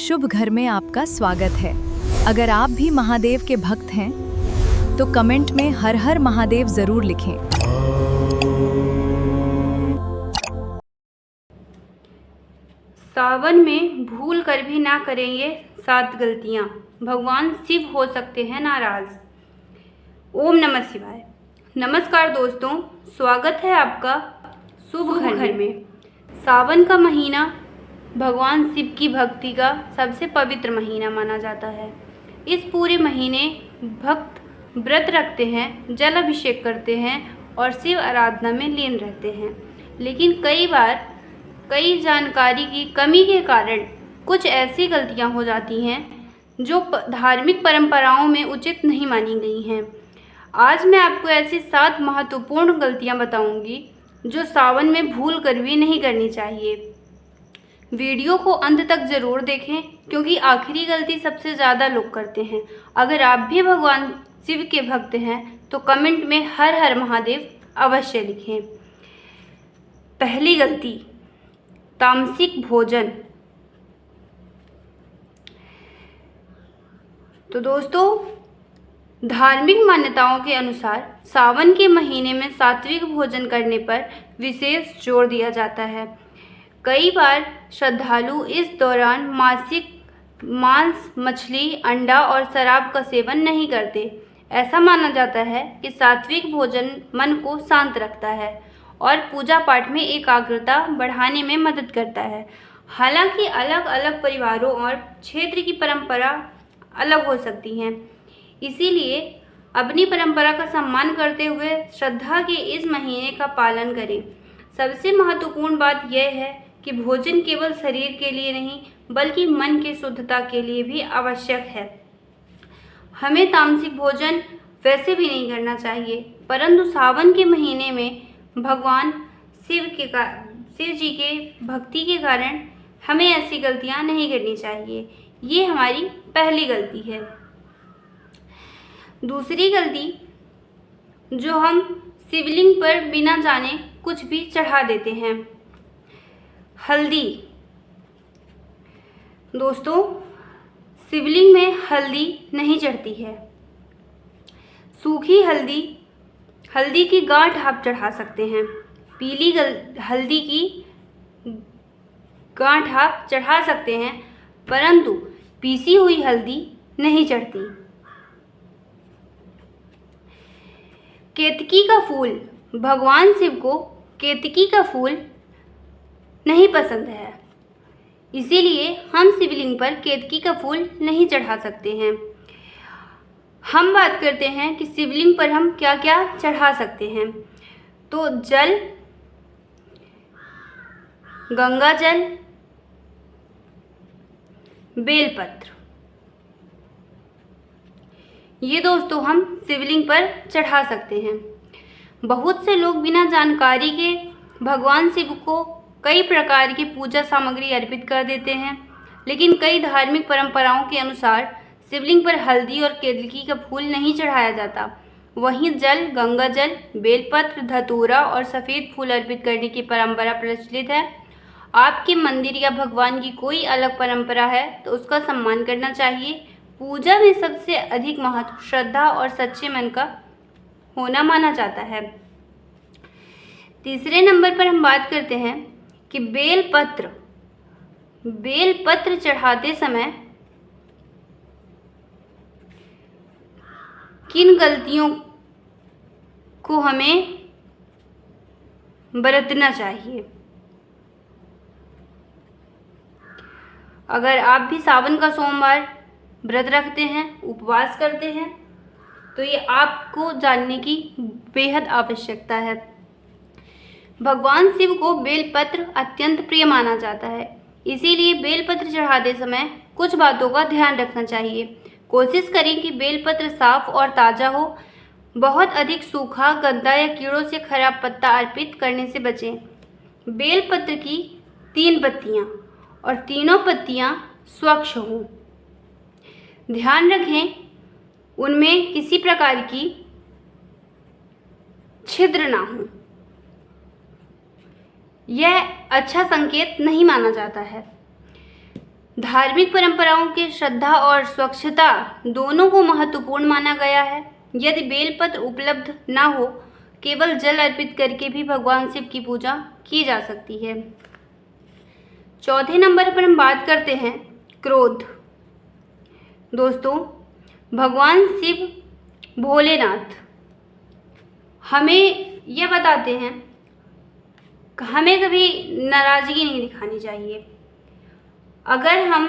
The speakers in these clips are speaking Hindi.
शुभ घर में आपका स्वागत है। अगर आप भी महादेव के भक्त हैं तो कमेंट में हर हर महादेव जरूर लिखें। सावन में भूल कर भी ना करेंगे 7 गलतियां, भगवान शिव हो सकते हैं नाराज। ओम नमः शिवाय। नमस्कार दोस्तों, स्वागत है आपका शुभ घर में। सावन का महीना भगवान शिव की भक्ति का सबसे पवित्र महीना माना जाता है। इस पूरे महीने भक्त व्रत रखते हैं, जल अभिषेक करते हैं और शिव आराधना में लीन रहते हैं। लेकिन कई बार कई जानकारी की कमी के कारण कुछ ऐसी गलतियां हो जाती हैं जो धार्मिक परंपराओं में उचित नहीं मानी गई हैं। आज मैं आपको ऐसी 7 महत्वपूर्ण गलतियां बताऊंगी जो सावन में भूल कर भी नहीं करनी चाहिए। वीडियो को अंत तक ज़रूर देखें क्योंकि आखिरी गलती सबसे ज़्यादा लोग करते हैं। अगर आप भी भगवान शिव के भक्त हैं तो कमेंट में हर हर महादेव अवश्य लिखें। पहली गलती, तामसिक भोजन। तो दोस्तों, धार्मिक मान्यताओं के अनुसार सावन के महीने में सात्विक भोजन करने पर विशेष जोर दिया जाता है। कई बार श्रद्धालु इस दौरान मांस, मछली, अंडा और शराब का सेवन नहीं करते। ऐसा माना जाता है कि सात्विक भोजन मन को शांत रखता है और पूजा पाठ में एकाग्रता बढ़ाने में मदद करता है। हालांकि अलग अलग परिवारों और क्षेत्र की परंपरा अलग हो सकती हैं, इसीलिए अपनी परंपरा का सम्मान करते हुए श्रद्धा के इस महीने का पालन करें। सबसे महत्वपूर्ण बात यह है कि भोजन केवल शरीर के लिए नहीं बल्कि मन की शुद्धता के लिए भी आवश्यक है। हमें तामसिक भोजन वैसे भी नहीं करना चाहिए, परंतु सावन के महीने में भगवान शिव जी के भक्ति के कारण हमें ऐसी गलतियां नहीं करनी चाहिए। ये हमारी पहली गलती है। दूसरी गलती, जो हम शिवलिंग पर बिना जाने कुछ भी चढ़ा देते हैं। हल्दी। दोस्तों, शिवलिंग में हल्दी नहीं चढ़ती है। सूखी हल्दी की गांठ आप चढ़ा सकते हैं। पीली हल्दी की गांठ आप चढ़ा सकते हैं, परंतु पीसी हुई हल्दी नहीं चढ़ती। केतकी का फूल। भगवान शिव को केतकी का फूल नहीं पसंद है, इसीलिए हम शिवलिंग पर केतकी का फूल नहीं चढ़ा सकते हैं। हम बात करते हैं कि शिवलिंग पर हम क्या क्या चढ़ा सकते हैं। तो जल, गंगा जल, बेलपत्र, ये दोस्तों हम शिवलिंग पर चढ़ा सकते हैं। बहुत से लोग बिना जानकारी के भगवान शिव को कई प्रकार की पूजा सामग्री अर्पित कर देते हैं, लेकिन कई धार्मिक परंपराओं के अनुसार शिवलिंग पर हल्दी और केतकी का फूल नहीं चढ़ाया जाता। वहीं जल, गंगा जल, बेलपत्र, धतूरा और सफ़ेद फूल अर्पित करने की परंपरा प्रचलित है। आपके मंदिर या भगवान की कोई अलग परंपरा है तो उसका सम्मान करना चाहिए। पूजा में सबसे अधिक महत्व श्रद्धा और सच्चे मन का होना माना जाता है। तीसरे नंबर पर हम बात करते हैं कि बेलपत्र चढ़ाते समय किन गलतियों को हमें बरतना चाहिए। अगर आप भी सावन का सोमवार व्रत रखते हैं, उपवास करते हैं, तो ये आपको जानने की बेहद आवश्यकता है। भगवान शिव को बेलपत्र अत्यंत प्रिय माना जाता है, इसीलिए बेलपत्र चढ़ाते समय कुछ बातों का ध्यान रखना चाहिए। कोशिश करें कि बेलपत्र साफ और ताज़ा हो। बहुत अधिक सूखा, गंदा या कीड़ों से खराब पत्ता अर्पित करने से बचें। बेलपत्र की 3 पत्तियां और तीनों पत्तियां स्वच्छ हों। ध्यान रखें उनमें किसी प्रकार की छिद्र ना हो। यह अच्छा संकेत नहीं माना जाता है। धार्मिक परंपराओं के श्रद्धा और स्वच्छता दोनों को महत्वपूर्ण माना गया है। यदि बेलपत्र उपलब्ध ना हो, केवल जल अर्पित करके भी भगवान शिव की पूजा की जा सकती है। चौथे नंबर पर हम बात करते हैं क्रोध। दोस्तों, भगवान शिव भोलेनाथ हमें यह बताते हैं कि हमें कभी नाराज़गी नहीं दिखानी चाहिए। अगर हम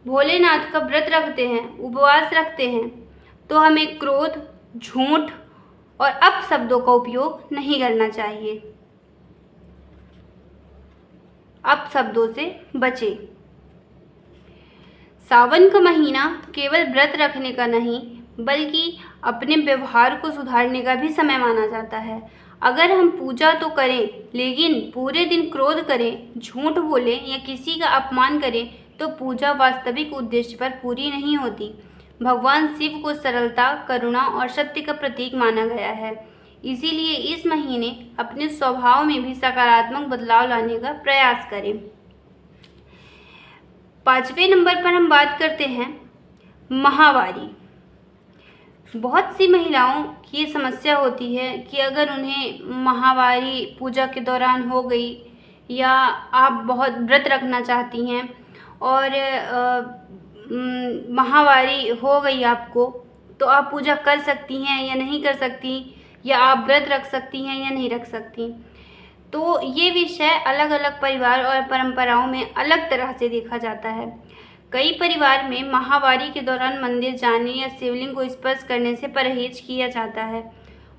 भोलेनाथ का व्रत रखते हैं, उपवास रखते हैं, तो हमें क्रोध, झूठ और अपशब्दों का उपयोग नहीं करना चाहिए। अपशब्दों से बचें। सावन का महीना केवल व्रत रखने का नहीं, बल्कि अपने व्यवहार को सुधारने का भी समय माना जाता है। अगर हम पूजा तो करें, लेकिन पूरे दिन क्रोध करें, झूठ बोलें या किसी का अपमान करें, तो पूजा वास्तविक उद्देश्य पर पूरी नहीं होती। भगवान शिव को सरलता, करुणा और सत्य का प्रतीक माना गया है। इसीलिए इस महीने अपने स्वभाव में भी सकारात्मक बदलाव लाने का प्रयास करें। 5वें नंबर पर हम बात करते हैं माहवारी। बहुत सी महिलाओं की ये समस्या होती है कि अगर उन्हें माहवारी पूजा के दौरान हो गई, या आप बहुत व्रत रखना चाहती हैं और माहवारी हो गई आपको, तो आप पूजा कर सकती हैं या नहीं कर सकती, या आप व्रत रख सकती हैं या नहीं रख सकती। तो ये विषय अलग अलग परिवार और परंपराओं में अलग तरह से देखा जाता है। कई परिवार में माहवारी के दौरान मंदिर जाने या शिवलिंग को स्पर्श करने से परहेज किया जाता है।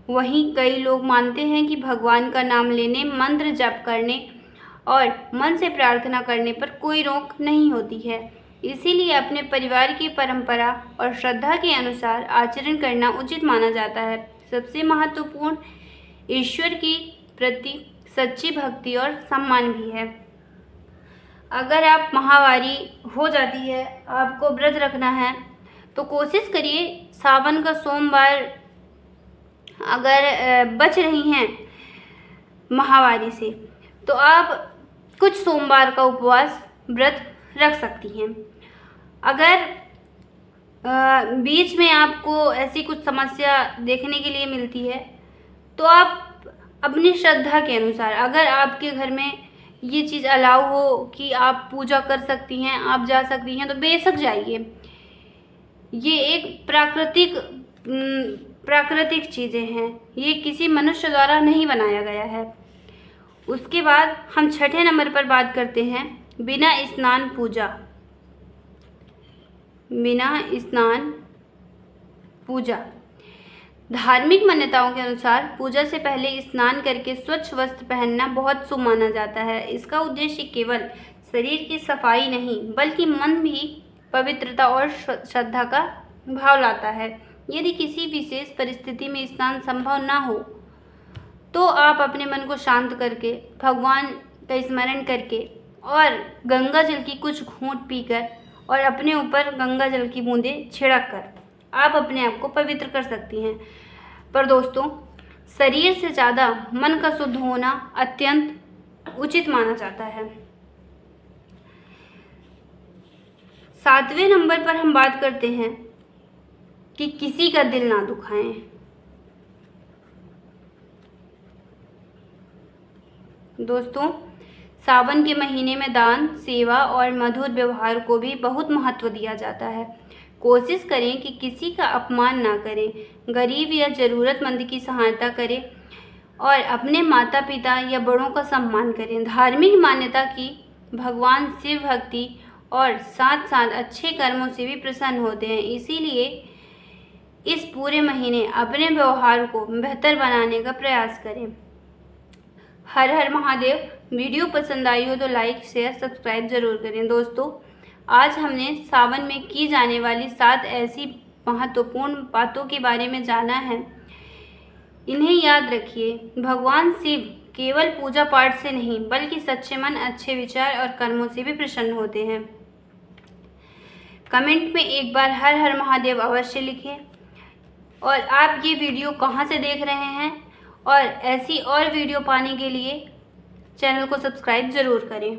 वहीं कई लोग मानते हैं कि भगवान का नाम लेने, मंत्र जप करने और मन से प्रार्थना करने पर कोई रोक नहीं होती है। इसीलिए अपने परिवार की परंपरा और श्रद्धा के अनुसार आचरण करना उचित माना जाता है। सबसे महत्वपूर्ण ईश्वर की प्रति सच्ची भक्ति और सम्मान भी है। अगर आप माहवारी हो जाती है, आपको व्रत रखना है, तो कोशिश करिए सावन का सोमवार अगर बच रही हैं माहवारी से, तो आप कुछ सोमवार का उपवास व्रत रख सकती हैं। अगर बीच में आपको ऐसी कुछ समस्या देखने के लिए मिलती है, तो आप अपनी श्रद्धा के अनुसार, अगर आपके घर में ये चीज़ अलाउ हो कि आप पूजा कर सकती हैं, आप जा सकती हैं, तो बेशक जाइए। ये एक प्राकृतिक चीज़ें हैं, ये किसी मनुष्य द्वारा नहीं बनाया गया है। उसके बाद हम 6ठे नंबर पर बात करते हैं बिना स्नान पूजा। बिना स्नान पूजा। धार्मिक मान्यताओं के अनुसार पूजा से पहले स्नान करके स्वच्छ वस्त्र पहनना बहुत शुभ माना जाता है। इसका उद्देश्य केवल शरीर की सफाई नहीं, बल्कि मन भी पवित्रता और श्रद्धा का भाव लाता है। यदि किसी विशेष परिस्थिति में स्नान संभव ना हो, तो आप अपने मन को शांत करके, भगवान का स्मरण करके और गंगा जल की कुछ घूंट पीकर और अपने ऊपर गंगा जल की बूंदें छिड़क कर आप अपने आप को पवित्र कर सकती हैं। पर दोस्तों, शरीर से ज़्यादा मन का शुद्ध होना अत्यंत उचित माना जाता है। 7वें नंबर पर हम बात करते हैं कि किसी का दिल ना दुखाएं। दोस्तों, सावन के महीने में दान, सेवा और मधुर व्यवहार को भी बहुत महत्व दिया जाता है। कोशिश करें कि किसी का अपमान ना करें, गरीब या ज़रूरतमंद की सहायता करें और अपने माता पिता या बड़ों का सम्मान करें। धार्मिक मान्यता की भगवान शिव भक्ति और साथ साथ अच्छे कर्मों से भी प्रसन्न होते हैं। इसीलिए इस पूरे महीने अपने व्यवहार को बेहतर बनाने का प्रयास करें। हर हर महादेव। वीडियो पसंद आई हो तो लाइक, शेयर, सब्सक्राइब जरूर करें। दोस्तों, आज हमने सावन में की जाने वाली 7 ऐसी महत्वपूर्ण बातों के बारे में जाना है। इन्हें याद रखिए। भगवान शिव केवल पूजा पाठ से नहीं, बल्कि सच्चे मन, अच्छे विचार और कर्मों से भी प्रसन्न होते हैं। कमेंट में एक बार हर हर महादेव अवश्य लिखें। और आप ये वीडियो कहाँ से देख रहे हैं, और ऐसी और वीडियो पाने के लिए चैनल को सब्सक्राइब ज़रूर करें।